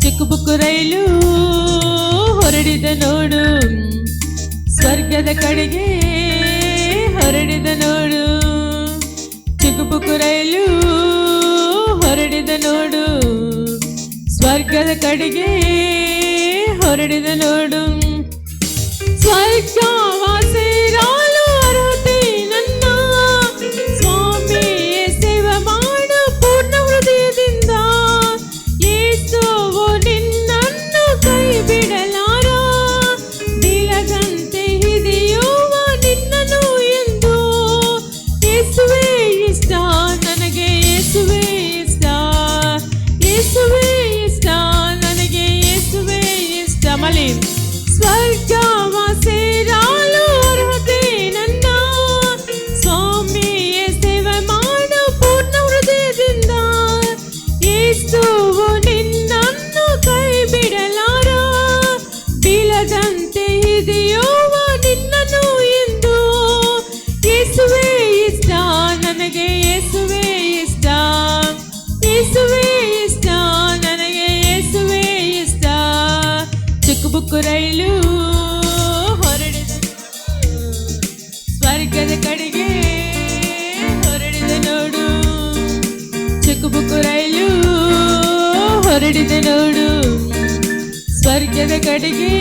ಚಿಕ್ಕಬುಕ್ಕು ರೈಲು ಹೊರಡಿದ ನೋಡು, ಸ್ವರ್ಗದ ಕಡೆಗೆ ಹೊರಡಿದ ನೋಡು. ಚಿಕ್ಕಬುಕ್ಕು ರೈಲು ಹೊರಡಿದ ನೋಡು, ಸ್ವರ್ಗದ ಕಡೆಗೆ ಹೊರಡಿದ ನೋಡು. ಸ್ವರ್ಗವಾಸಿರಾಲು ಅರ್ಹತೆ ನನ್ನ ಸ್ವಾಮಿಯೇ ಸೇವೆ ಮಾಡು ಪೂರ್ಣ ಹೃದಯದಿಂದ. ಯೇಸುವು ನಿನ್ನನ್ನು ಕೈ ಬಿಡಲಾರ, ಬೀಳದಂತೆ ಹಿಡಿಯುವ ನಿನ್ನನು ಎಂದು. ಯೇಸುವೇ ಇಷ್ಟ ನನಗೆ, ಯೇಸುವೇ ಇಷ್ಟ, ಯೇಸುವೇ ಇಷ್ಟ ನನಗೆ, ಯೇಸುವೇ ಇಷ್ಟ. ಮಲಿ ಸ್ವರ್ಗವಾಸಿರಾಲು ಅರ್ಹತೆ ನನ್ನ ಸ್ವಾಮಿಯೇ ಸೇವೆ ಮಾಡು ಪೂರ್ಣ ಹೃದಯದಿಂದ. ಯೇಸುವು ನಿನ್ನನ್ನು ಕೈ ಬಿಡಲಾರ, ಬೀಳದಂತೆ ಹಿಡಿಯುವ ನಿನ್ನನು ಎಂದು. ಯೇಸುವೇ ಇಷ್ಟ ನನಗೆ, ಯೇಸುವೇ ಇಷ್ಟ, ಯೇಸುವೇ ಇಷ್ಟ ನನಗೆ, ಯೇಸುವೇ ಇಷ್ಟ. ಚಿಕ್ಕಬುಕ್ಕು ರೈಲು ಹೊರಡಿದ ಸ್ವರ್ಗದ ಕಡೆಗೆ ಹೊರಡಿದ ನೋಡು. ಚಿಕ್ಕಬುಕ್ಕು ರೈಲು ಹೊರಡಿದ ನೋಡು, ಸ್ವರ್ಗದ ಕಡೆಗೆ